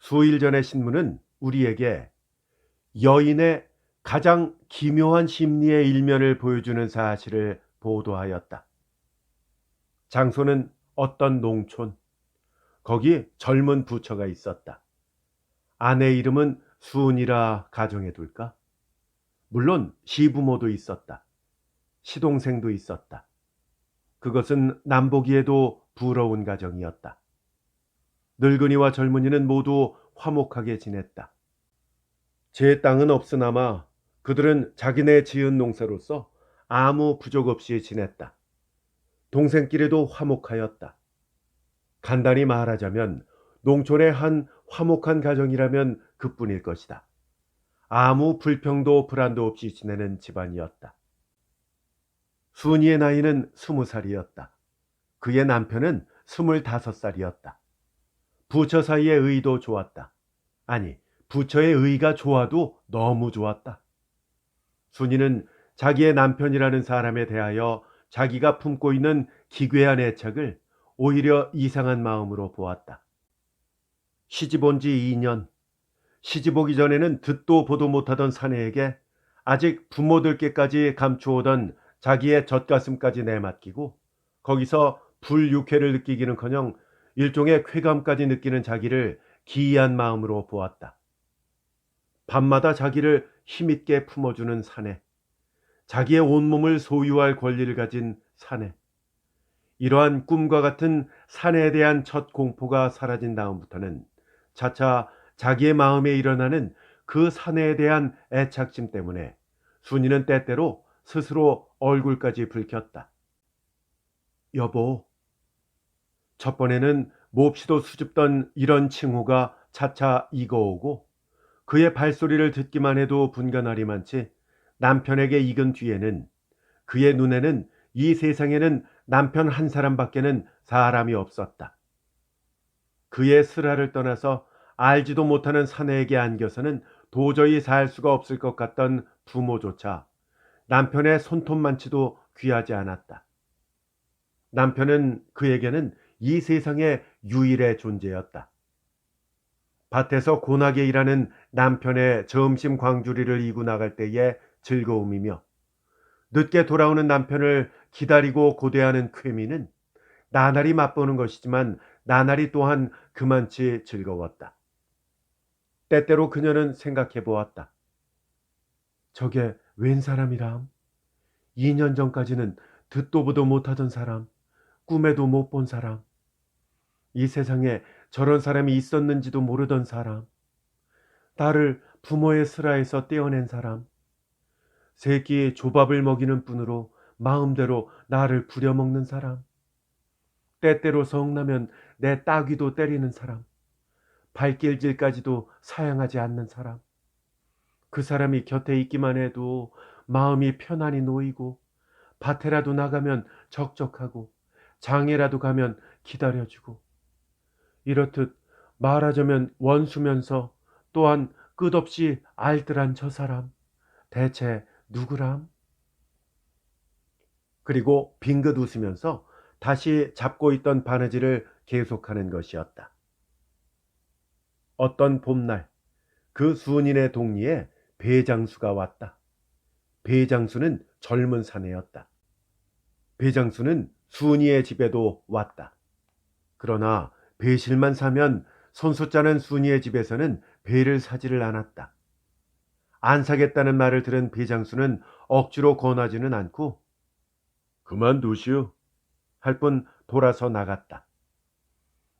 수일 전의 신문은 우리에게 여인의 가장 기묘한 심리의 일면을 보여주는 사실을 보도하였다. 장소는 어떤 농촌, 거기 젊은 부처가 있었다. 아내 이름은 수은이라 가정해둘까? 물론 시부모도 있었다. 시동생도 있었다. 그것은 남보기에도 부러운 가정이었다. 늙은이와 젊은이는 모두 화목하게 지냈다. 제 땅은 없으나마 그들은 자기네 지은 농사로서 아무 부족 없이 지냈다. 동생끼리도 화목하였다. 간단히 말하자면 농촌의 한 화목한 가정이라면 그뿐일 것이다. 아무 불평도 불안도 없이 지내는 집안이었다. 순이의 나이는 20살이었다. 그의 남편은 25살이었다. 부처 사이의 의도 좋았다. 아니, 부처의 의가 좋아도 너무 좋았다. 순이는 자기의 남편이라는 사람에 대하여 자기가 품고 있는 기괴한 애착을 오히려 이상한 마음으로 보았다. 시집 온 지 2년, 시집 오기 전에는 듣도 보도 못하던 사내에게 아직 부모들께까지 감추오던 자기의 젖가슴까지 내맡기고 거기서 불육회를 느끼기는커녕 일종의 쾌감까지 느끼는 자기를 기이한 마음으로 보았다. 밤마다 자기를 힘있게 품어주는 사내, 자기의 온몸을 소유할 권리를 가진 사내, 이러한 꿈과 같은 사내에 대한 첫 공포가 사라진 다음부터는 차차 자기의 마음에 일어나는 그 사내에 대한 애착심 때문에 순이는 때때로 스스로 얼굴까지 붉혔다. 여보, 첫 번에는 몹시도 수줍던 이런 칭호가 차차 익어오고 그의 발소리를 듣기만 해도 분간하리만치 남편에게 익은 뒤에는 그의 눈에는 이 세상에는 남편 한 사람밖에는 사람이 없었다. 그의 슬하를 떠나서 알지도 못하는 사내에게 안겨서는 도저히 살 수가 없을 것 같던 부모조차 남편의 손톱만치도 귀하지 않았다. 남편은 그에게는 이 세상의 유일의 존재였다. 밭에서 고나게 일하는 남편의 점심 광주리를 이고 나갈 때의 즐거움이며 늦게 돌아오는 남편을 기다리고 고대하는 쾌미는 나날이 맛보는 것이지만 나날이 또한 그만치 즐거웠다. 때때로 그녀는 생각해 보았다. 저게 웬 사람이람? 2년 전까지는 듣도 보도 못하던 사람, 꿈에도 못 본 사람, 이 세상에 저런 사람이 있었는지도 모르던 사람, 나를 부모의 슬하에서 떼어낸 사람, 새끼 조밥을 먹이는 뿐으로 마음대로 나를 부려먹는 사람, 때때로 성나면 내 따귀도 때리는 사람, 발길질까지도 사양하지 않는 사람, 그 사람이 곁에 있기만 해도 마음이 편안히 놓이고 밭에라도 나가면 적적하고 장에라도 가면 기다려주고 이렇듯 말하자면 원수면서 또한 끝없이 알뜰한 저 사람 대체 누구람? 그리고 빙긋 웃으면서 다시 잡고 있던 바느질을 계속하는 것이었다. 어떤 봄날 그 순인의 동리에 배장수가 왔다. 배장수는 젊은 사내였다. 배장수는 순이의 집에도 왔다. 그러나 배실만 사면 손수 짜는 순이의 집에서는 배를 사지를 않았다. 안 사겠다는 말을 들은 배장수는 억지로 권하지는 않고 그만두시오 할 뿐 돌아서 나갔다.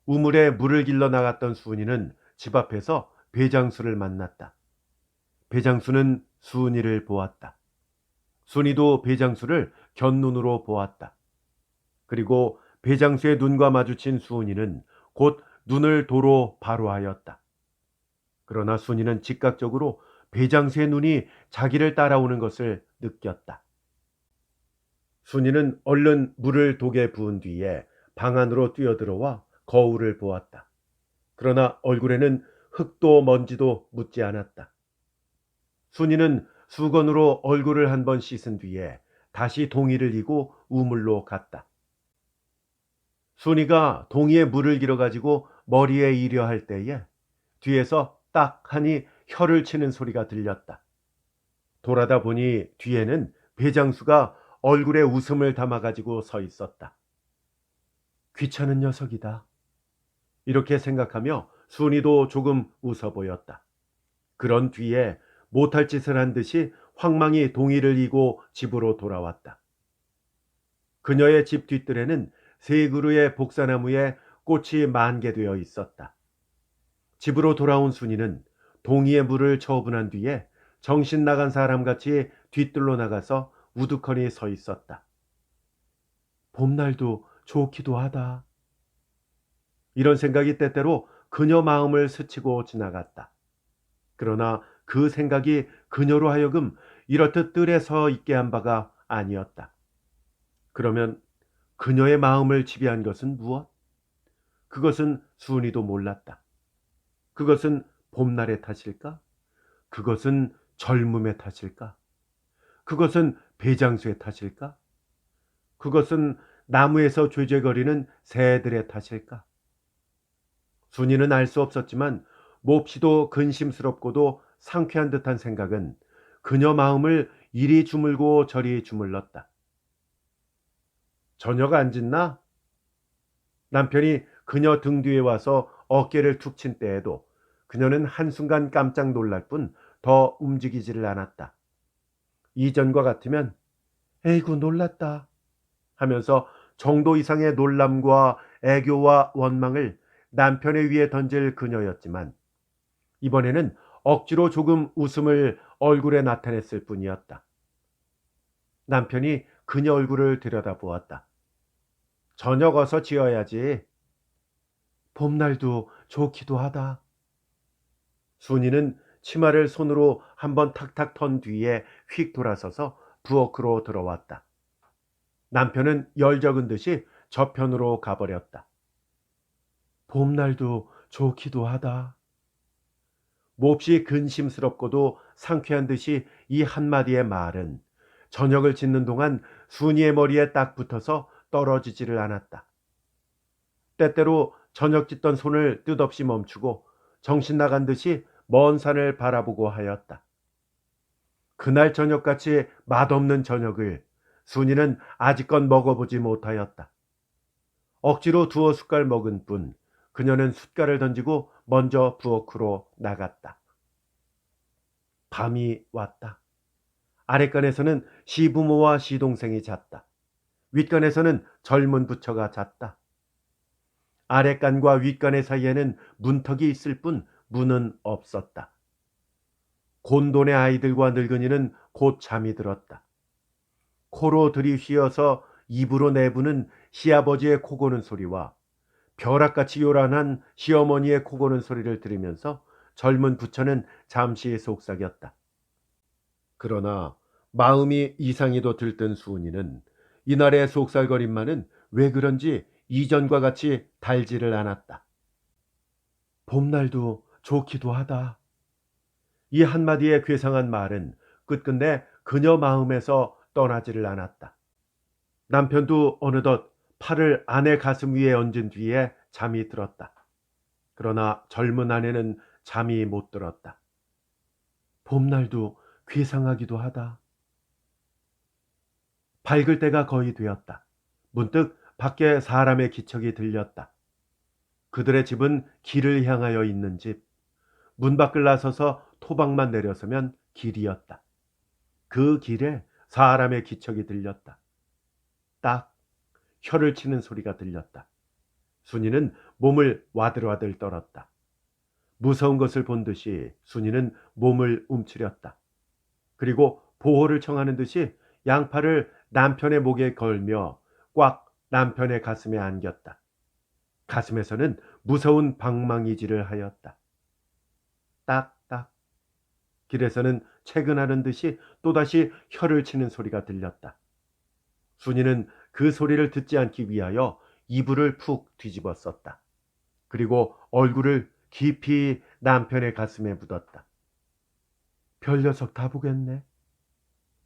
우물에 물을 길러 나갔던 순이는 집 앞에서 배장수를 만났다. 배장수는 순이를 보았다. 순이도 배장수를 곁눈으로 보았다. 그리고 배장수의 눈과 마주친 순이는 곧 눈을 도로 바로 하였다. 그러나 순이는 즉각적으로 배장수의 눈이 자기를 따라오는 것을 느꼈다. 순이는 얼른 물을 독에 부은 뒤에 방 안으로 뛰어들어와 거울을 보았다. 그러나 얼굴에는 흙도 먼지도 묻지 않았다. 순이는 수건으로 얼굴을 한 번 씻은 뒤에 다시 동이를 이고 우물로 갔다. 순이가 동이에 물을 길어 가지고 머리에 이려 할 때에 뒤에서 딱 하니 혀를 치는 소리가 들렸다. 돌아다 보니 뒤에는 배장수가 얼굴에 웃음을 담아가지고 서 있었다. 귀찮은 녀석이다. 이렇게 생각하며 순이도 조금 웃어 보였다. 그런 뒤에 못할 짓을 한 듯이 황망히 동이를 이고 집으로 돌아왔다. 그녀의 집 뒷뜰에는 세 그루의 복사나무에 꽃이 만개되어 있었다. 집으로 돌아온 순이는 동이의 물을 처분한 뒤에 정신 나간 사람같이 뒷뜰로 나가서 우두커니 서 있었다. 봄날도 좋기도 하다. 이런 생각이 때때로 그녀 마음을 스치고 지나갔다. 그러나 그 생각이 그녀로 하여금 이렇듯 뜰에 서 있게 한 바가 아니었다. 그러면 그녀의 마음을 지배한 것은 무엇? 그것은 순이도 몰랐다. 그것은 봄날의 탓일까? 그것은 젊음의 탓일까? 그것은 배장수의 탓일까? 그것은 나무에서 죄죄거리는 새들의 탓일까? 순이는 알 수 없었지만 몹시도 근심스럽고도 상쾌한 듯한 생각은 그녀 마음을 이리 주물고 저리 주물렀다. 저녁 안 짓나? 남편이 그녀 등 뒤에 와서 어깨를 툭 친 때에도 그녀는 한순간 깜짝 놀랄 뿐 더 움직이지를 않았다. 이전과 같으면 에이구 놀랐다 하면서 정도 이상의 놀람과 애교와 원망을 남편의 위에 던질 그녀였지만 이번에는 억지로 조금 웃음을 얼굴에 나타냈을 뿐이었다. 남편이 그녀 얼굴을 들여다보았다. 저녁 어서 지어야지. 봄날도 좋기도 하다. 순이는 치마를 손으로 한번 탁탁 턴 뒤에 휙 돌아서서 부엌으로 들어왔다. 남편은 열적은 듯이 저편으로 가버렸다. 봄날도 좋기도 하다. 몹시 근심스럽고도 상쾌한 듯이 이 한마디의 말은 저녁을 짓는 동안 순이의 머리에 딱 붙어서 떨어지지를 않았다. 때때로 저녁 짓던 손을 뜻없이 멈추고 정신 나간 듯이 먼 산을 바라보고 하였다. 그날 저녁같이 맛없는 저녁을 순이는 아직껏 먹어보지 못하였다. 억지로 두어 숟갈 먹은 뿐 그녀는 숟갈을 던지고 먼저 부엌으로 나갔다. 밤이 왔다. 아랫간에서는 시부모와 시동생이 잤다. 윗간에서는 젊은 부처가 잤다. 아랫간과 윗간의 사이에는 문턱이 있을 뿐 문은 없었다. 곤돈의 아이들과 늙은이는 곧 잠이 들었다. 코로 들이쉬어서 입으로 내부는 시아버지의 코 고는 소리와 벼락같이 요란한 시어머니의 코 고는 소리를 들으면서 젊은 부처는 잠시 속삭였다. 그러나 마음이 이상히도 들뜬 수은이는 이날의 속살거림만은 왜 그런지 이전과 같이 달지를 않았다. 봄날도 좋기도 하다. 이 한마디의 괴상한 말은 끝끝내 그녀 마음에서 떠나지를 않았다. 남편도 어느덧 팔을 아내 가슴 위에 얹은 뒤에 잠이 들었다. 그러나 젊은 아내는 잠이 못 들었다. 봄날도 괴상하기도 하다. 밝을 때가 거의 되었다. 문득 밖에 사람의 기척이 들렸다. 그들의 집은 길을 향하여 있는 집. 문 밖을 나서서 토박만 내려서면 길이었다. 그 길에 사람의 기척이 들렸다. 딱 혀를 치는 소리가 들렸다. 순이는 몸을 와들와들 떨었다. 무서운 것을 본 듯이 순이는 몸을 움츠렸다. 그리고 보호를 청하는 듯이 양팔을 남편의 목에 걸며 꽉 남편의 가슴에 안겼다. 가슴에서는 무서운 방망이질을 하였다. 딱딱. 길에서는 퇴근하는 듯이 또다시 혀를 치는 소리가 들렸다. 순이는 그 소리를 듣지 않기 위하여 이불을 푹 뒤집어 썼다. 그리고 얼굴을 깊이 남편의 가슴에 묻었다. 별 녀석 다 보겠네.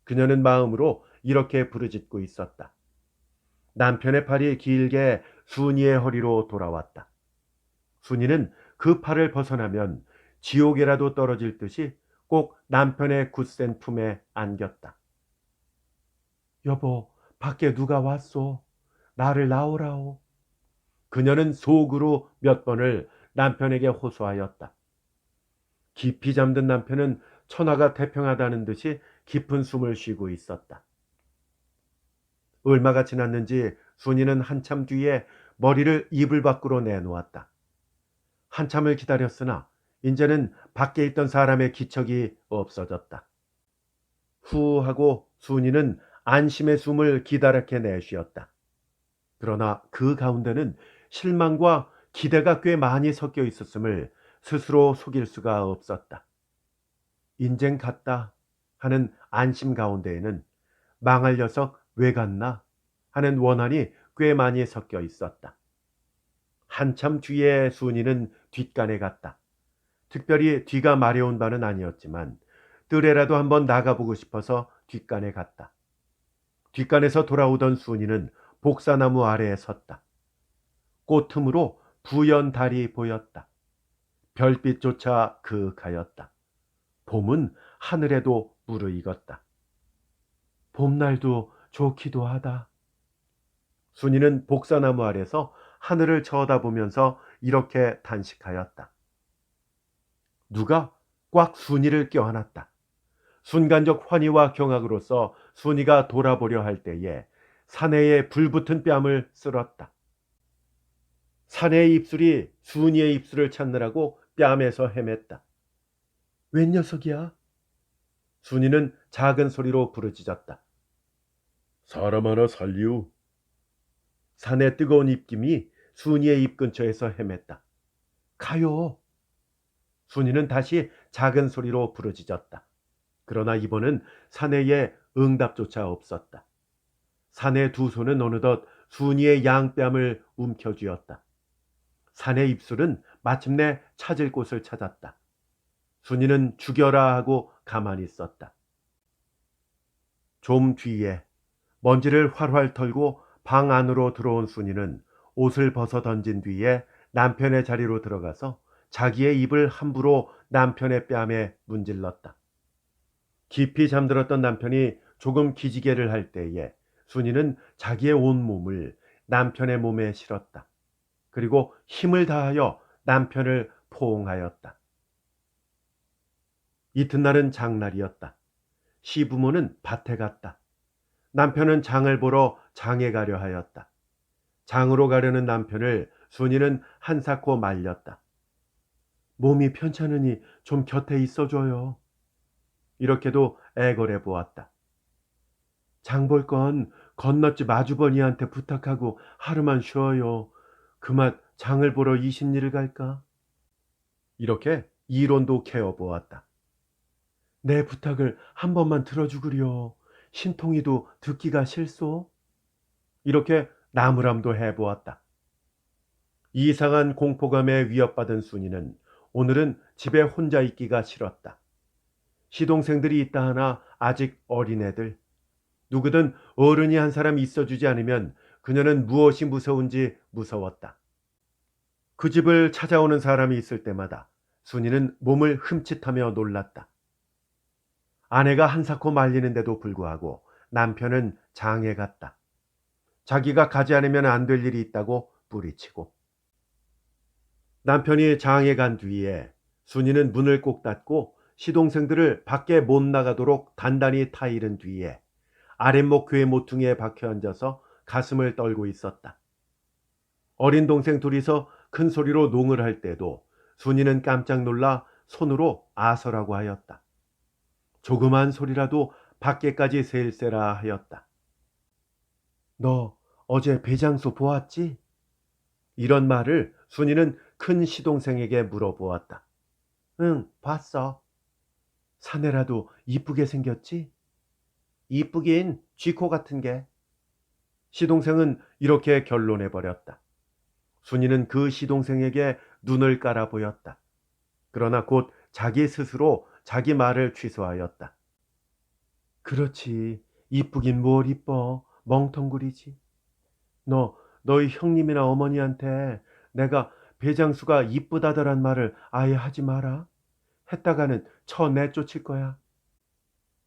그녀는 마음으로 이렇게 부르짖고 있었다. 남편의 팔이 길게 순이의 허리로 돌아왔다. 순이는 그 팔을 벗어나면 지옥이라도 떨어질 듯이 꼭 남편의 굳센 품에 안겼다. 여보, 밖에 누가 왔소? 나를 낳으라오. 그녀는 속으로 몇 번을 남편에게 호소하였다. 깊이 잠든 남편은 천하가 태평하다는 듯이 깊은 숨을 쉬고 있었다. 얼마가 지났는지 순이는 한참 뒤에 머리를 이불 밖으로 내놓았다. 한참을 기다렸으나 이제는 밖에 있던 사람의 기척이 없어졌다. 후 하고 순이는 안심의 숨을 기다랗게 내쉬었다. 그러나 그 가운데는 실망과 기대가 꽤 많이 섞여 있었음을 스스로 속일 수가 없었다. 인생 같다 하는 안심 가운데에는 망할 녀석 왜 갔나 하는 원한이 꽤 많이 섞여 있었다. 한참 뒤에 순이는 뒷간에 갔다. 특별히 뒤가 마려운 바는 아니었지만 뜰에라도 한번 나가보고 싶어서 뒷간에 갔다. 뒷간에서 돌아오던 순이는 복사나무 아래에 섰다. 꽃 틈으로 부연 달이 보였다. 별빛조차 그윽하였다. 봄은 하늘에도 무르익었다. 봄날도 좋기도 하다. 순이는 복사나무 아래서 하늘을 쳐다보면서 이렇게 단식하였다. 누가 꽉 순이를 껴안았다. 순간적 환희와 경악으로서 순이가 돌아보려 할 때에 사내의 불붙은 뺨을 쓸었다. 사내의 입술이 순이의 입술을 찾느라고 뺨에서 헤맸다. 웬 녀석이야? 순이는 작은 소리로 부르짖었다. 사람 하나 살리우. 사내 뜨거운 입김이 순이의 입 근처에서 헤맸다. 가요. 순이는 다시 작은 소리로 부르짖었다. 그러나 이번은 사내의 응답조차 없었다. 사내 두 손은 어느덧 순이의 양뺨을 움켜쥐었다. 사내 입술은 마침내 찾을 곳을 찾았다. 순이는 죽여라 하고 가만히 있었다. 좀 뒤에 먼지를 활활 털고 방 안으로 들어온 순이는 옷을 벗어 던진 뒤에 남편의 자리로 들어가서 자기의 입을 함부로 남편의 뺨에 문질렀다. 깊이 잠들었던 남편이 조금 기지개를 할 때에 순이는 자기의 온몸을 남편의 몸에 실었다. 그리고 힘을 다하여 남편을 포옹하였다. 이튿날은 장날이었다. 시부모는 밭에 갔다. 남편은 장을 보러 장에 가려 하였다. 장으로 가려는 남편을 순이는 한사코 말렸다. 몸이 편찮으니 좀 곁에 있어줘요. 이렇게도 애걸해 보았다. 장 볼 건 건너집 아주버니한테 부탁하고 하루만 쉬어요. 그만 장을 보러 20리를 갈까? 이렇게 이론도 캐어 보았다. 내 부탁을 한 번만 들어주구려. 신통이도 듣기가 싫소? 이렇게 나무람도 해보았다. 이상한 공포감에 위협받은 순이는 오늘은 집에 혼자 있기가 싫었다. 시동생들이 있다 하나 아직 어린애들. 누구든 어른이 한 사람 있어주지 않으면 그녀는 무엇이 무서운지 무서웠다. 그 집을 찾아오는 사람이 있을 때마다 순이는 몸을 흠칫하며 놀랐다. 아내가 한사코 말리는데도 불구하고 남편은 장에 갔다. 자기가 가지 않으면 안 될 일이 있다고 뿌리치고. 남편이 장에 간 뒤에 순이는 문을 꼭 닫고 시동생들을 밖에 못 나가도록 단단히 타이른 뒤에 아랫목 궤 모퉁이에 박혀 앉아서 가슴을 떨고 있었다. 어린 동생 둘이서 큰 소리로 농을 할 때도 순이는 깜짝 놀라 손으로 아서라고 하였다. 조그만 소리라도 밖에까지 셀세라 하였다. 너 어제 배장소 보았지? 이런 말을 순이는 큰 시동생에게 물어보았다. 응, 봤어. 사내라도 이쁘게 생겼지? 이쁘긴 쥐코 같은 게. 시동생은 이렇게 결론해 버렸다. 순이는 그 시동생에게 눈을 깔아 보였다. 그러나 곧 자기 스스로 자기 말을 취소하였다. 그렇지. 이쁘긴 뭘 이뻐. 멍텅구리지. 너희 형님이나 어머니한테 내가 배장수가 이쁘다더란 말을 아예 하지 마라. 했다가는 쳐 내쫓을 거야.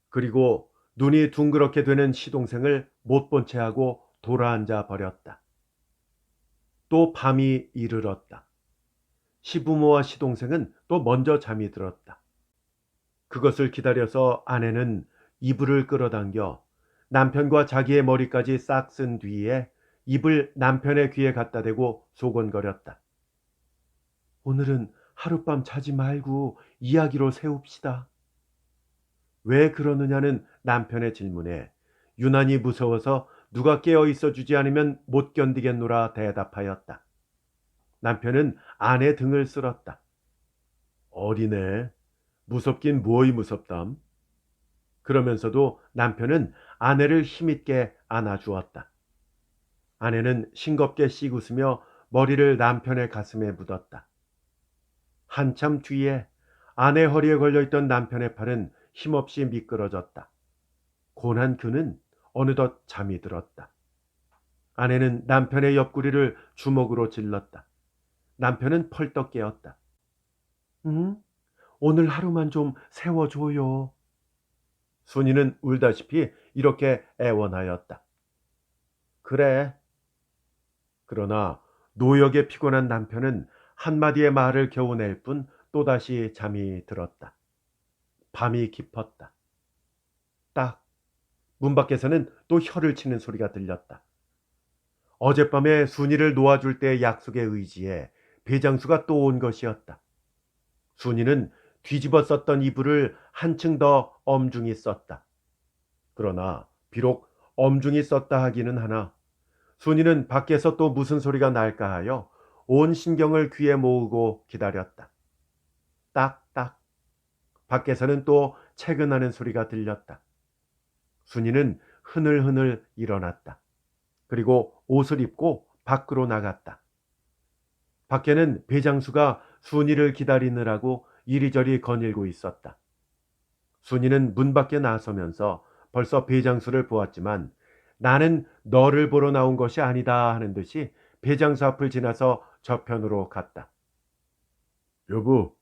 그리고 눈이 둥그렇게 되는 시동생을 못 본 채 하고 돌아앉아 버렸다. 또 밤이 이르렀다. 시부모와 시동생은 또 먼저 잠이 들었다. 그것을 기다려서 아내는 이불을 끌어당겨 남편과 자기의 머리까지 싹 쓴 뒤에 입을 남편의 귀에 갖다 대고 소곤거렸다. 오늘은 하룻밤 자지 말고 이야기로 세웁시다. 왜 그러느냐는 남편의 질문에 유난히 무서워서 누가 깨어 있어 주지 않으면 못 견디겠노라 대답하였다. 남편은 아내 등을 쓸었다. 어리네. 무섭긴 뭐이 무섭담. 그러면서도 남편은 아내를 힘있게 안아주었다. 아내는 싱겁게 씩 웃으며 머리를 남편의 가슴에 묻었다. 한참 뒤에 아내 허리에 걸려있던 남편의 팔은 힘없이 미끄러졌다. 고난 그는 어느덧 잠이 들었다. 아내는 남편의 옆구리를 주먹으로 찔렀다. 남편은 펄떡 깨었다. 응? 오늘 하루만 좀 세워줘요. 순이는 울다시피 이렇게 애원하였다. 그래. 그러나 노역에 피곤한 남편은 한마디의 말을 겨우 낼 뿐 또다시 잠이 들었다. 밤이 깊었다. 딱 문 밖에서는 또 혀를 치는 소리가 들렸다. 어젯밤에 순이를 놓아줄 때의 약속에 의지해 배장수가 또 온 것이었다. 순이는 뒤집어 썼던 이불을 한층 더 엄중히 썼다. 그러나 비록 엄중히 썼다 하기는 하나 순이는 밖에서 또 무슨 소리가 날까 하여 온 신경을 귀에 모으고 기다렸다. 딱딱 밖에서는 또 채근하는 소리가 들렸다. 순이는 흐늘흐늘 일어났다. 그리고 옷을 입고 밖으로 나갔다. 밖에는 배장수가 순이를 기다리느라고 이리저리 거닐고 있었다. 순이는 문 밖에 나서면서 벌써 배장수를 보았지만 나는 너를 보러 나온 것이 아니다 하는 듯이 배장수 앞을 지나서 저편으로 갔다. 여보.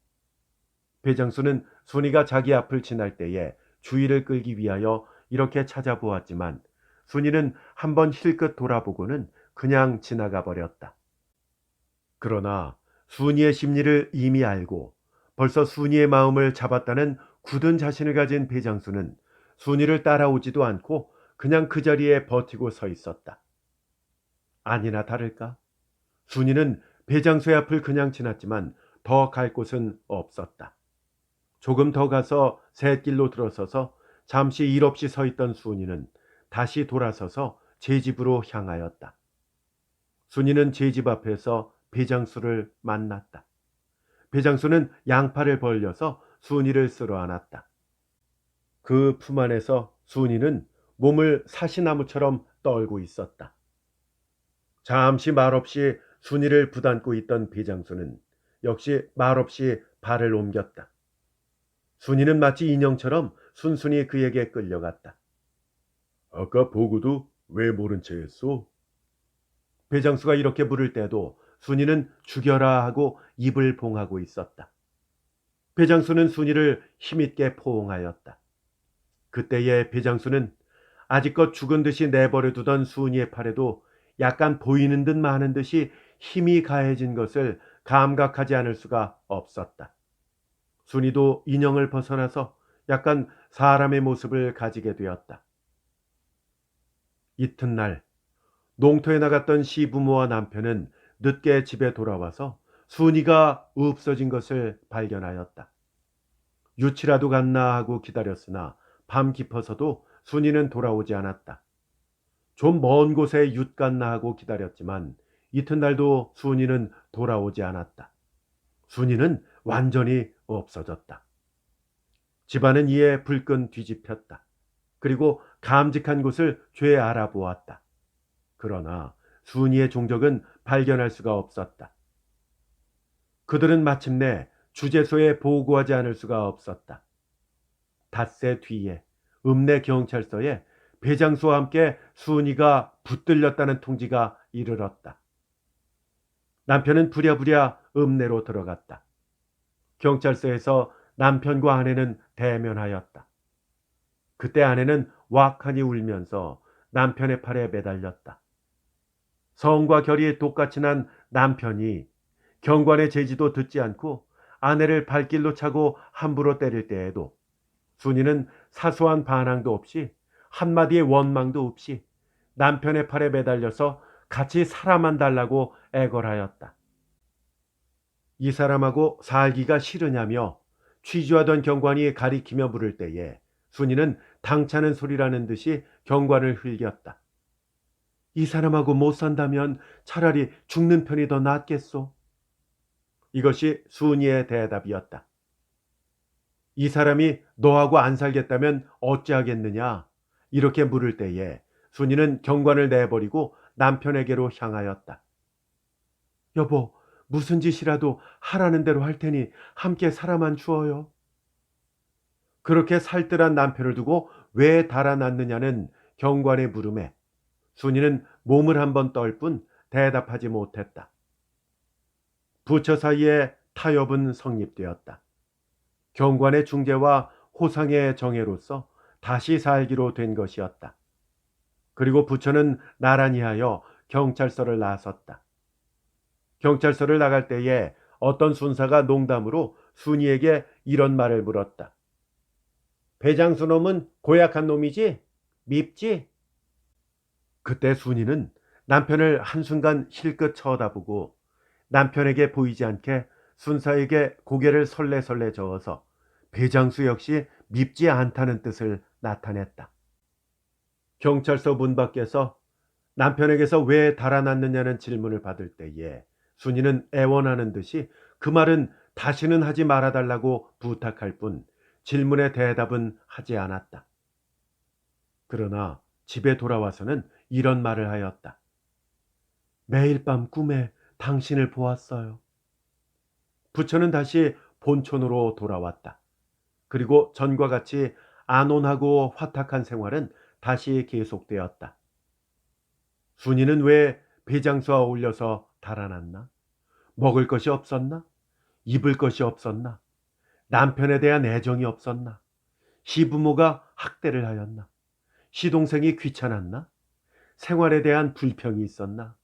배장수는 순이가 자기 앞을 지날 때에 주의를 끌기 위하여 이렇게 찾아보았지만 순이는 한번 힐끗 돌아보고는 그냥 지나가 버렸다. 그러나 순이의 심리를 이미 알고 벌써 순이의 마음을 잡았다는 굳은 자신을 가진 배장수는 순이를 따라오지도 않고 그냥 그 자리에 버티고 서 있었다. 아니나 다를까? 순이는 배장수의 앞을 그냥 지났지만 더 갈 곳은 없었다. 조금 더 가서 샛길로 들어서서 잠시 일 없이 서 있던 순이는 다시 돌아서서 제 집으로 향하였다. 순이는 제 집 앞에서 배장수를 만났다. 배장수는 양팔을 벌려서 순이를 쓸어안았다. 그 품 안에서 순이는 몸을 사시나무처럼 떨고 있었다. 잠시 말없이 순이를 부담고 있던 배장수는 역시 말없이 발을 옮겼다. 순이는 마치 인형처럼 순순히 그에게 끌려갔다. 아까 보고도 왜 모른 채 했소? 배장수가 이렇게 물을 때도 순이는 죽여라 하고 입을 봉하고 있었다. 배장수는 순이를 힘있게 포옹하였다. 그때의 배장수는 아직껏 죽은 듯이 내버려 두던 순이의 팔에도 약간 보이는 듯 마는 듯이 힘이 가해진 것을 감각하지 않을 수가 없었다. 순이도 인형을 벗어나서 약간 사람의 모습을 가지게 되었다. 이튿날 농토에 나갔던 시부모와 남편은 늦게 집에 돌아와서 순이가 없어진 것을 발견하였다. 유치라도 갔나 하고 기다렸으나 밤 깊어서도 순이는 돌아오지 않았다. 좀 먼 곳에 윷 갔나 하고 기다렸지만 이튿날도 순이는 돌아오지 않았다. 순이는 완전히 없어졌다. 집안은 이에 불끈 뒤집혔다. 그리고 감직한 곳을 죄 알아보았다. 그러나 순이의 종적은 발견할 수가 없었다. 그들은 마침내 주재소에 보고하지 않을 수가 없었다. 닷새 뒤에 읍내 경찰서에 배장수와 함께 순이가 붙들렸다는 통지가 이르렀다. 남편은 부랴부랴 읍내로 들어갔다. 경찰서에서 남편과 아내는 대면하였다. 그때 아내는 왁하니 울면서 남편의 팔에 매달렸다. 성과 결이 똑같이 난 남편이 경관의 제지도 듣지 않고 아내를 발길로 차고 함부로 때릴 때에도 순이는 사소한 반항도 없이 한마디의 원망도 없이 남편의 팔에 매달려서 같이 살아만 달라고 애걸하였다. 이 사람하고 살기가 싫으냐며 취조하던 경관이 가리키며 물을 때에 순이는 당차는 소리라는 듯이 경관을 흘겼다. 이 사람하고 못 산다면 차라리 죽는 편이 더 낫겠소. 이것이 순이의 대답이었다. 이 사람이 너하고 안 살겠다면 어찌하겠느냐? 이렇게 물을 때에 순이는 경관을 내버리고 남편에게로 향하였다. 여보, 무슨 짓이라도 하라는 대로 할 테니 함께 살아만 주어요. 그렇게 살뜰한 남편을 두고 왜 달아났느냐는 경관의 물음에 순이는 몸을 한번 떨 뿐 대답하지 못했다. 부처 사이에 타협은 성립되었다. 경관의 중재와 호상의 정예로서 다시 살기로 된 것이었다. 그리고 부처는 나란히 하여 경찰서를 나섰다. 경찰서를 나갈 때에 어떤 순사가 농담으로 순이에게 이런 말을 물었다. 배장수 놈은 고약한 놈이지? 밉지? 그때 순이는 남편을 한순간 힐끗 쳐다보고 남편에게 보이지 않게 순사에게 고개를 설레설레 저어서 배장수 역시 밉지 않다는 뜻을 나타냈다. 경찰서 문 밖에서 남편에게서 왜 달아났느냐는 질문을 받을 때에 순이는 애원하는 듯이 그 말은 다시는 하지 말아달라고 부탁할 뿐 질문에 대답은 하지 않았다. 그러나 집에 돌아와서는 이런 말을 하였다. 매일 밤 꿈에 당신을 보았어요. 부처는 다시 본촌으로 돌아왔다. 그리고 전과 같이 안온하고 화탁한 생활은 다시 계속되었다. 순이는 왜 배장수와 어울려서 달아났나? 먹을 것이 없었나? 입을 것이 없었나? 남편에 대한 애정이 없었나? 시부모가 학대를 하였나? 시동생이 귀찮았나? 생활에 대한 불평이 있었나?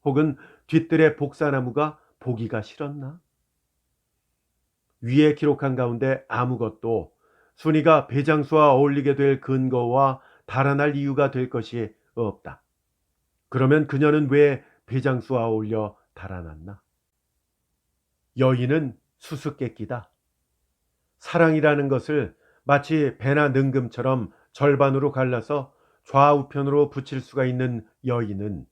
혹은 뒤뜰의 복사나무가 보기가 싫었나? 위에 기록한 가운데 아무것도 순이가 배장수와 어울리게 될 근거와 달아날 이유가 될 것이 없다. 그러면 그녀는 왜 배장수와 어울려 달아났나? 여인은 수수께끼다. 사랑이라는 것을 마치 배나 능금처럼 절반으로 갈라서 좌우편으로 붙일 수가 있는 여인은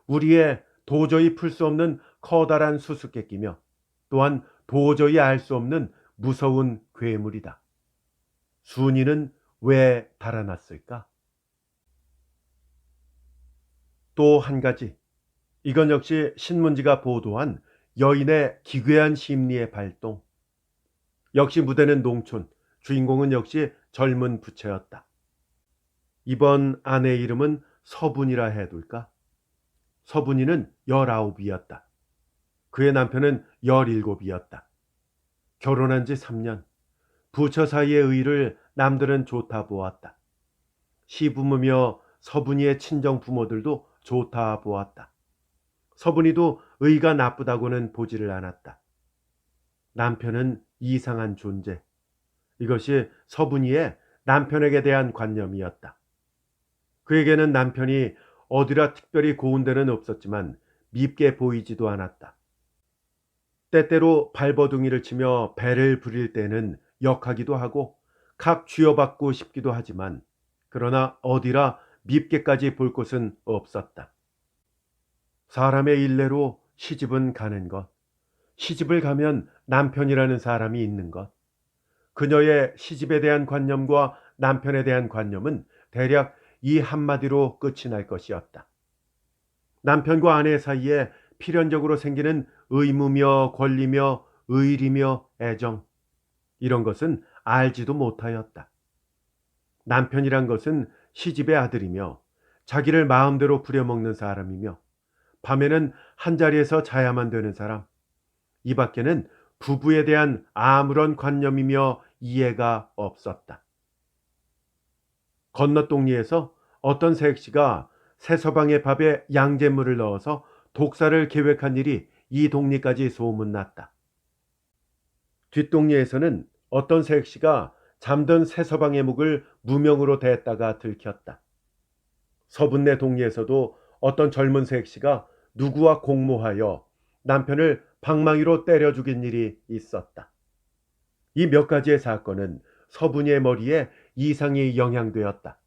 우리의 도저히 풀 수 없는 커다란 수수께끼며 또한 도저히 알 수 없는 무서운 괴물이다. 순이는 왜 달아났을까? 또 한 가지, 이건 역시 신문지가 보도한 여인의 기괴한 심리의 발동. 역시 무대는 농촌, 주인공은 역시 젊은 부처였다. 이번 아내의 이름은 서분이라 해둘까? 서분이는 19이었다. 그의 남편은 17이었다. 결혼한 지 3년, 부처 사이의 의를 남들은 좋다 보았다. 시부모며 서분이의 친정 부모들도 좋다 보았다. 서분이도 의가 나쁘다고는 보지를 않았다. 남편은 이상한 존재. 이것이 서분이의 남편에게 대한 관념이었다. 그에게는 남편이 어디라 특별히 고운 데는 없었지만 밉게 보이지도 않았다. 때때로 발버둥이를 치며 배를 부릴 때는 역하기도 하고 각 쥐어받고 싶기도 하지만 그러나 어디라 밉게까지 볼 곳은 없었다. 사람의 일례로 시집은 가는 것, 시집을 가면 남편이라는 사람이 있는 것, 그녀의 시집에 대한 관념과 남편에 대한 관념은 대략 이 한마디로 끝이 날 것이었다. 남편과 아내 사이에 필연적으로 생기는 의무며 권리며 의리며 애정, 이런 것은 알지도 못하였다. 남편이란 것은 시집의 아들이며 자기를 마음대로 부려먹는 사람이며 밤에는 한자리에서 자야만 되는 사람, 이 밖에는 부부에 대한 아무런 관념이며 이해가 없었다. 건너동리에서 어떤 색시가 새서방의 밥에 양잿물을 넣어서 독사를 계획한 일이 이 동리까지 소문났다. 뒷동리에서는 어떤 색시가 잠든 새서방의 묵을 무명으로 댔다가 들켰다. 서분내 동리에서도 어떤 젊은 색시가 누구와 공모하여 남편을 방망이로 때려 죽인 일이 있었다. 이 몇 가지의 사건은 서분이의 머리에 이상이 영향되었다.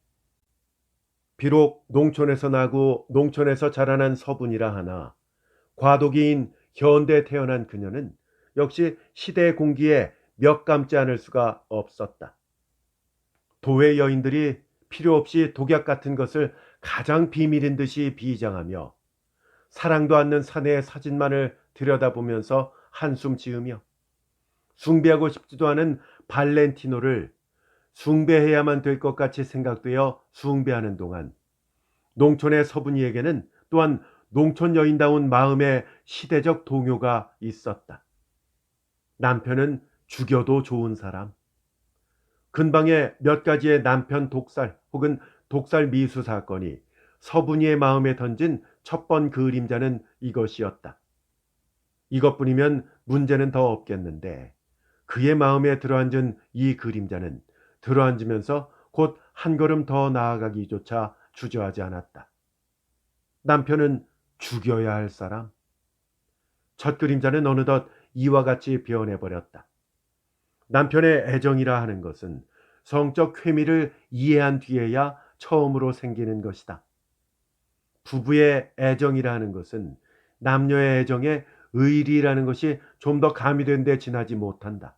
비록 농촌에서 나고 농촌에서 자라난 서분이라 하나 과도기인 현대에 태어난 그녀는 역시 시대의 공기에 몇 감지 않을 수가 없었다. 도의 여인들이 필요 없이 독약 같은 것을 가장 비밀인 듯이 비장하며 사랑도 않는 사내의 사진만을 들여다보면서 한숨 지으며 숭배하고 싶지도 않은 발렌티노를 숭배해야만 될 것 같이 생각되어 숭배하는 동안 농촌의 서분이에게는 또한 농촌 여인다운 마음의 시대적 동요가 있었다. 남편은 죽여도 좋은 사람. 근방의 몇 가지의 남편 독살 혹은 독살 미수 사건이 서분이의 마음에 던진 첫 번 그림자는 이것이었다. 이것뿐이면 문제는 더 없겠는데 그의 마음에 들어앉은 이 그림자는 들어앉으면서 곧 한 걸음 더 나아가기조차 주저하지 않았다. 남편은 죽여야 할 사람. 첫 그림자는 어느덧 이와 같이 변해버렸다. 남편의 애정이라 하는 것은 성적 쾌미를 이해한 뒤에야 처음으로 생기는 것이다. 부부의 애정이라 하는 것은 남녀의 애정에 의리라는 것이 좀 더 가미된 데 지나지 못한다.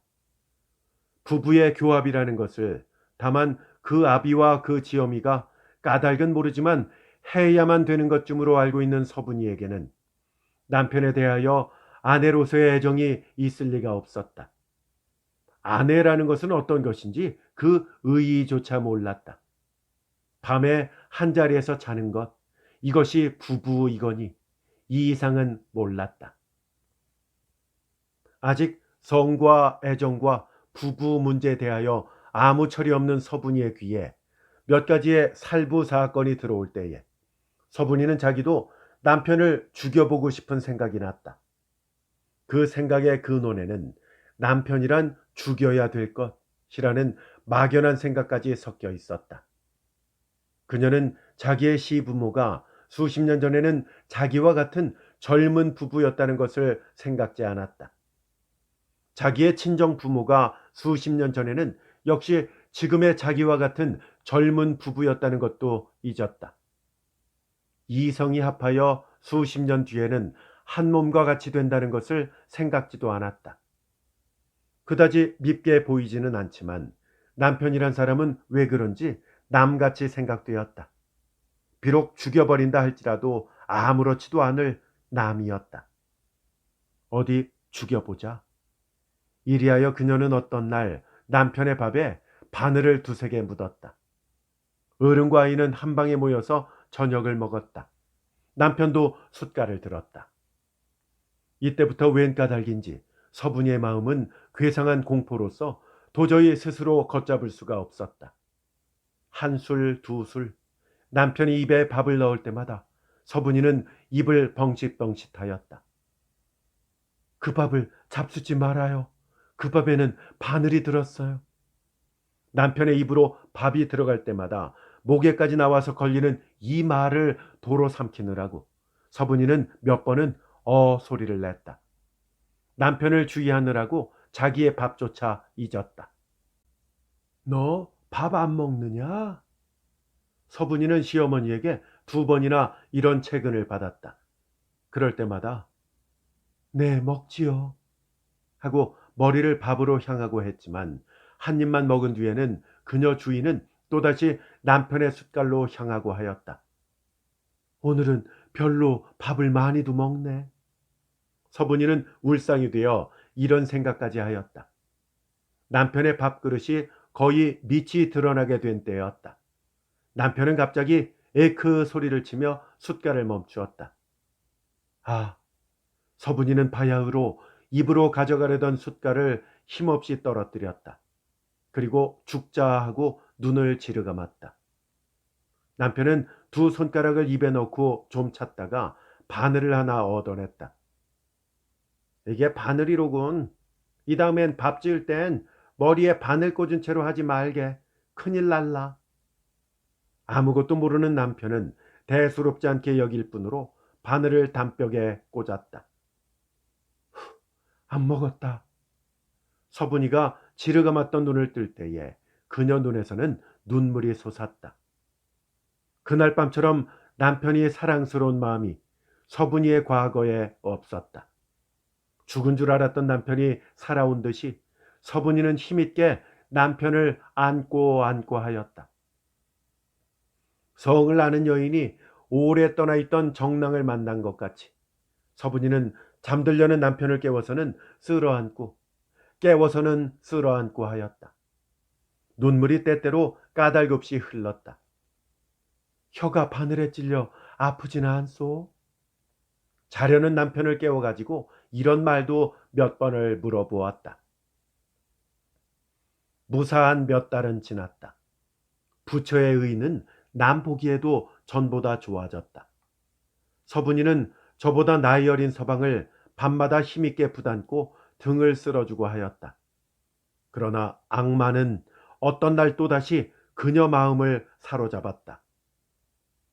부부의 교합이라는 것을 다만 그 아비와 그 지엄이가 까닭은 모르지만 해야만 되는 것쯤으로 알고 있는 서분이에게는 남편에 대하여 아내로서의 애정이 있을 리가 없었다. 아내라는 것은 어떤 것인지 그 의의조차 몰랐다. 밤에 한자리에서 자는 것, 이것이 부부이거니 이 이상은 몰랐다. 아직 성과 애정과 부부 문제에 대하여 아무 철이 없는 서분이의 귀에 몇 가지의 살부 사건이 들어올 때에 서분이는 자기도 남편을 죽여보고 싶은 생각이 났다. 그 생각의 근원에는 남편이란 죽여야 될 것이라는 막연한 생각까지 섞여 있었다. 그녀는 자기의 시부모가 수십 년 전에는 자기와 같은 젊은 부부였다는 것을 생각지 않았다. 자기의 친정 부모가 수십 년 전에는 역시 지금의 자기와 같은 젊은 부부였다는 것도 잊었다. 이성이 합하여 수십 년 뒤에는 한 몸과 같이 된다는 것을 생각지도 않았다. 그다지 밉게 보이지는 않지만 남편이란 사람은 왜 그런지 남같이 생각되었다. 비록 죽여버린다 할지라도 아무렇지도 않을 남이었다. 어디 죽여보자. 이리하여 그녀는 어떤 날 남편의 밥에 바늘을 두세 개 묻었다. 어른과 아이는 한 방에 모여서 저녁을 먹었다. 남편도 숟갈을 들었다. 이때부터 웬 까닭인지 서분이의 마음은 괴상한 공포로서 도저히 스스로 걷잡을 수가 없었다. 한 술, 두 술, 남편이 입에 밥을 넣을 때마다 서분이는 입을 벙칫벙칫하였다. 그 밥을 잡수지 말아요. 그 밥에는 바늘이 들었어요. 남편의 입으로 밥이 들어갈 때마다 목에까지 나와서 걸리는 이 말을 도로 삼키느라고 서분이는 몇 번은 소리를 냈다. 남편을 주의하느라고 자기의 밥조차 잊었다. 너 밥 안 먹느냐? 서분이는 시어머니에게 두 번이나 이런 채근을 받았다. 그럴 때마다 네, 먹지요 하고 머리를 밥으로 향하고 했지만 한 입만 먹은 뒤에는 그녀 주인은 또다시 남편의 숟갈로 향하고 하였다. 오늘은 별로 밥을 많이도 먹네. 서분이는 울상이 되어 이런 생각까지 하였다. 남편의 밥그릇이 거의 밑이 드러나게 된 때였다. 남편은 갑자기 에크 소리를 치며 숟갈을 멈추었다. 아, 서분이는 바야흐로 입으로 가져가려던 숟갈을 힘없이 떨어뜨렸다. 그리고 죽자 하고 눈을 지르감았다. 남편은 두 손가락을 입에 넣고 좀 찾다가 바늘을 하나 얻어냈다. 이게 바늘이로군. 이 다음엔 밥 지을 땐 머리에 바늘 꽂은 채로 하지 말게. 큰일 날라. 아무것도 모르는 남편은 대수롭지 않게 여길 뿐으로 바늘을 담벽에 꽂았다. 안 먹었다. 서분이가 지르감았던 눈을 뜰 때에 그녀 눈에서는 눈물이 솟았다. 그날 밤처럼 남편이 사랑스러운 마음이 서분이의 과거에 없었다. 죽은 줄 알았던 남편이 살아온 듯이 서분이는 힘있게 남편을 안고 하였다. 성을 아는 여인이 오래 떠나 있던 정랑을 만난 것 같이 서분이는 잠들려는 남편을 깨워서는 쓸어안고 깨워서는 쓸어안고 하였다. 눈물이 때때로 까닭없이 흘렀다. 혀가 바늘에 찔려 아프지는 않소? 자려는 남편을 깨워가지고 이런 말도 몇 번을 물어보았다. 무사한 몇 달은 지났다. 부처의 의는 남 보기에도 전보다 좋아졌다. 서분이는 저보다 나이 어린 서방을 밤마다 힘있게 부담고 등을 쓸어주고 하였다. 그러나 악마는 어떤 날 또다시 그녀 마음을 사로잡았다.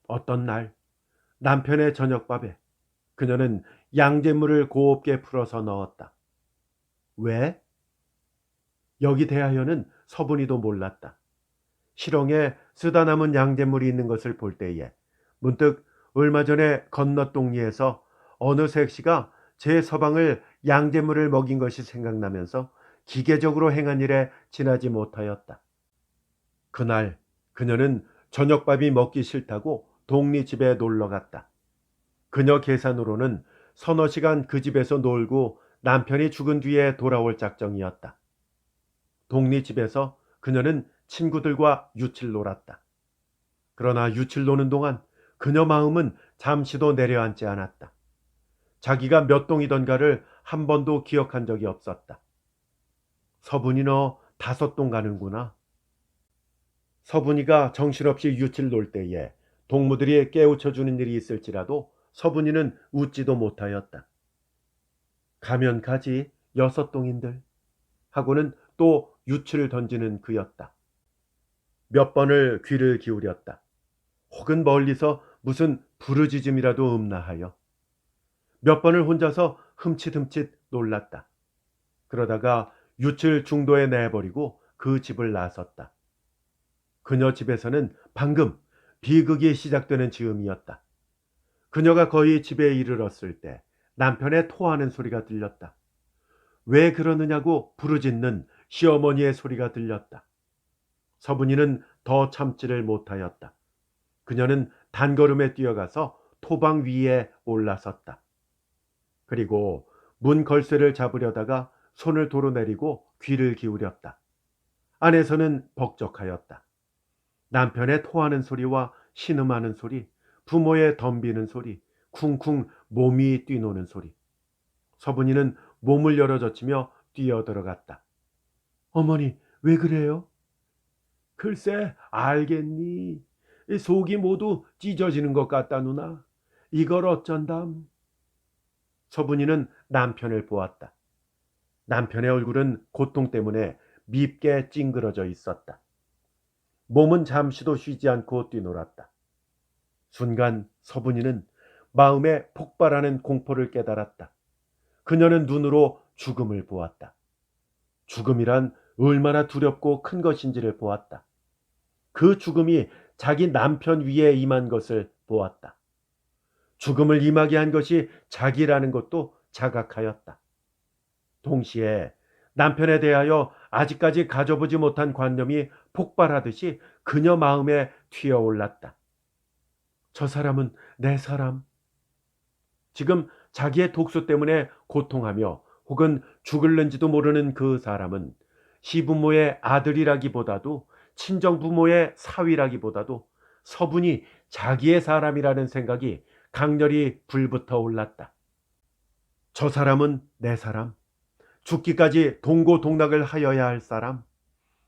어떤 날 남편의 저녁밥에 그녀는 양잿물을 곱게 풀어서 넣었다. 왜? 여기 대하여는 서분이도 몰랐다. 실ong에 쓰다 남은 양잿물이 있는 것을 볼 때에 문득 얼마 전에 건너동리에서 어느 색시가 제 서방을 양잿물을 먹인 것이 생각나면서 기계적으로 행한 일에 지나지 못하였다. 그날 그녀는 저녁밥이 먹기 싫다고 동리 집에 놀러 갔다. 그녀 계산으로는 서너 시간 그 집에서 놀고 남편이 죽은 뒤에 돌아올 작정이었다. 동리 집에서 그녀는 친구들과 유칠 놀았다. 그러나 유칠 노는 동안 그녀 마음은 잠시도 내려앉지 않았다. 자기가 몇 동이던가를 한 번도 기억한 적이 없었다. 서분이 너 5동 가는구나. 서분이가 정신없이 유칠 놀 때에 동무들이 깨우쳐주는 일이 있을지라도 서분이는 웃지도 못하였다. 가면 가지 6동인들 하고는 또 유치를 던지는 그였다. 몇 번을 귀를 기울였다. 혹은 멀리서 무슨 부르짖음이라도 없나 하여 몇 번을 혼자서 흠칫흠칫 놀랐다. 그러다가 유칠 중도에 내버리고 그 집을 나섰다. 그녀 집에서는 방금 비극이 시작되는 즈음이었다. 그녀가 거의 집에 이르렀을 때 남편의 토하는 소리가 들렸다. 왜 그러느냐고 부르짖는 시어머니의 소리가 들렸다. 서분이는 더 참지를 못하였다. 그녀는 단걸음에 뛰어가서 토방 위에 올라섰다. 그리고 문 걸쇠를 잡으려다가 손을 도로 내리고 귀를 기울였다. 안에서는 벅적하였다. 남편의 토하는 소리와 신음하는 소리, 부모의 덤비는 소리, 쿵쿵 몸이 뛰노는 소리. 서분이는 몸을 열어젖히며 뛰어들어갔다. 어머니, 왜 그래요? 글쎄, 알겠니? 속이 모두 찢어지는 것 같다, 누나. 이걸 어쩐담? 서분이는 남편을 보았다. 남편의 얼굴은 고통 때문에 밉게 찡그러져 있었다. 몸은 잠시도 쉬지 않고 뛰놀았다. 순간 서분이는 마음에 폭발하는 공포를 깨달았다. 그녀는 눈으로 죽음을 보았다. 죽음이란 얼마나 두렵고 큰 것인지를 보았다. 그 죽음이 자기 남편 위에 임한 것을 보았다. 죽음을 임하게 한 것이 자기라는 것도 자각하였다. 동시에 남편에 대하여 아직까지 가져보지 못한 관념이 폭발하듯이 그녀 마음에 튀어올랐다. 저 사람은 내 사람. 지금 자기의 독소 때문에 고통하며 혹은 죽을는지도 모르는 그 사람은 시부모의 아들이라기보다도 친정부모의 사위라기보다도 서분이 자기의 사람이라는 생각이 강렬히 불붙어 올랐다. 저 사람은 내 사람, 죽기까지 동고동락을 하여야 할 사람,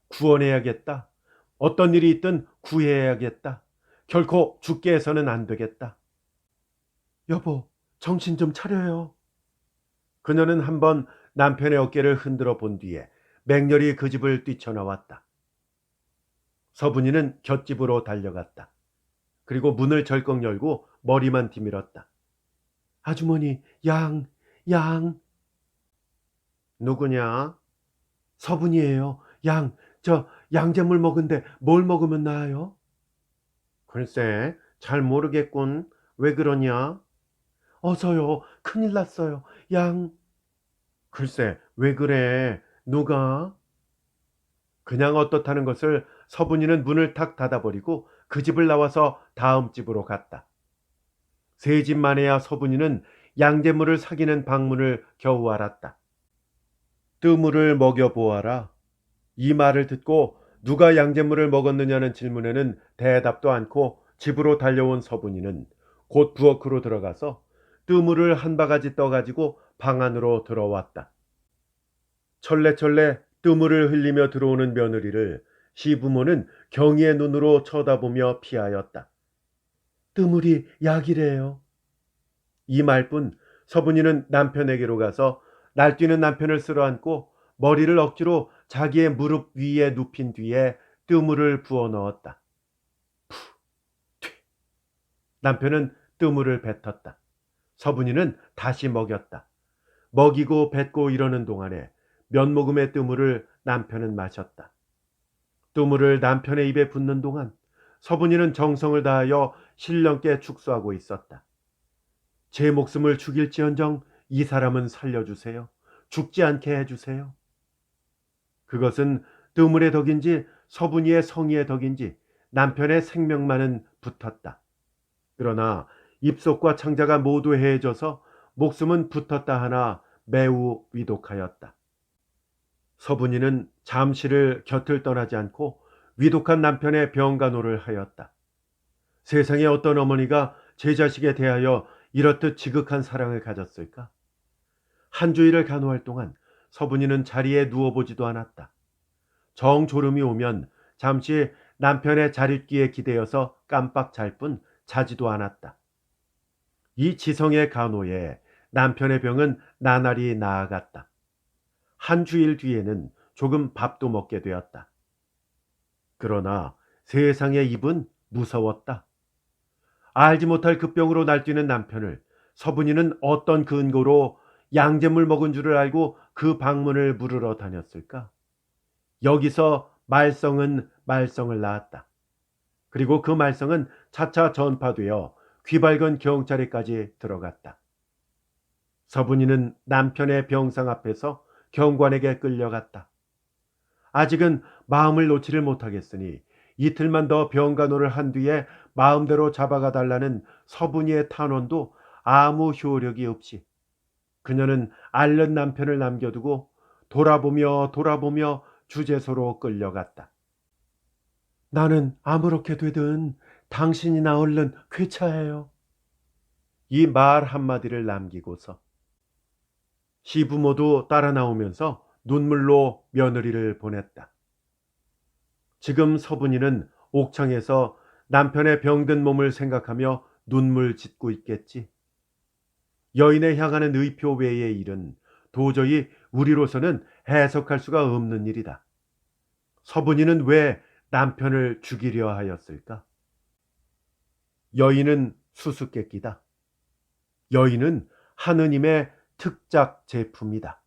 구원해야겠다. 어떤 일이 있든 구해야겠다. 결코 죽게 해서는 안 되겠다. 여보, 정신 좀 차려요. 그녀는 한번 남편의 어깨를 흔들어 본 뒤에 맹렬히 그 집을 뛰쳐나왔다. 서분이는 곁집으로 달려갔다. 그리고 문을 절컥 열고 머리만 디밀었다. 아주머니, 양. 누구냐? 서분이에요. 저 양잿물 먹은데 뭘 먹으면 나아요? 글쎄, 잘 모르겠군. 왜 그러냐? 어서요. 큰일 났어요. 양. 글쎄, 왜 그래? 누가? 그냥 어떻다는 것을 서분이는 문을 탁 닫아버리고 그 집을 나와서 다음 집으로 갔다. 세 집 만에야 서분이는 양잿물을 사귀는 방문을 겨우 알았다. 뜨물을 먹여보아라. 이 말을 듣고 누가 양잿물을 먹었느냐는 질문에는 대답도 않고 집으로 달려온 서분이는 곧 부엌으로 들어가서 뜨물을 한 바가지 떠가지고 방 안으로 들어왔다. 철래철래 뜨물을 흘리며 들어오는 며느리를 시부모는 경의의 눈으로 쳐다보며 피하였다. 뜨물이 약이래요. 이 말뿐 서분이는 남편에게로 가서 날뛰는 남편을 쓸어안고 머리를 억지로 자기의 무릎 위에 눕힌 뒤에 뜨물을 부어 넣었다. 푸, 튀. 남편은 뜨물을 뱉었다. 서분이는 다시 먹였다. 먹이고 뱉고 이러는 동안에 몇 모금의 뜨물을 남편은 마셨다. 뜨물을 남편의 입에 붓는 동안 서분이는 정성을 다하여 신령께 축소하고 있었다. 제 목숨을 죽일지언정 이 사람은 살려주세요. 죽지 않게 해주세요. 그것은 뜨물의 덕인지 서분이의 성의의 덕인지 남편의 생명만은 붙었다. 그러나 입속과 창자가 모두 해해져서 목숨은 붙었다 하나 매우 위독하였다. 서분이는 잠시를 곁을 떠나지 않고 위독한 남편의 병간호를 하였다. 세상에 어떤 어머니가 제 자식에 대하여 이렇듯 지극한 사랑을 가졌을까? 한 주일을 간호할 동안 서분이는 자리에 누워보지도 않았다. 정졸음이 오면 잠시 남편의 자립기에 기대어서 깜빡 잘 뿐 자지도 않았다. 이 지성의 간호에 남편의 병은 나날이 나아갔다. 한 주일 뒤에는 조금 밥도 먹게 되었다. 그러나 세상의 입은 무서웠다. 알지 못할 급병으로 날뛰는 남편을 서분이는 어떤 근거로 양잿물 먹은 줄을 알고 그 방문을 물으러 다녔을까? 여기서 말썽은 말썽을 낳았다. 그리고 그 말썽은 차차 전파되어 귀발건 경찰에까지 들어갔다. 서분이는 남편의 병상 앞에서 경관에게 끌려갔다. 아직은 마음을 놓지를 못하겠으니 이틀만 더 병간호를 한 뒤에 마음대로 잡아가 달라는 서분이의 탄원도 아무 효력이 없이 그녀는 앓는 남편을 남겨두고 돌아보며 주재소로 끌려갔다. 나는 아무렇게 되든 당신이나 얼른 쾌차해요. 이 말 한마디를 남기고서 시부모도 따라 나오면서 눈물로 며느리를 보냈다. 지금 서분이는 옥창에서 남편의 병든 몸을 생각하며 눈물 짓고 있겠지. 여인에 향하는 의표 외의 일은 도저히 우리로서는 해석할 수가 없는 일이다. 서분이는 왜 남편을 죽이려 하였을까? 여인은 수수께끼다. 여인은 하느님의 특작 제품이다.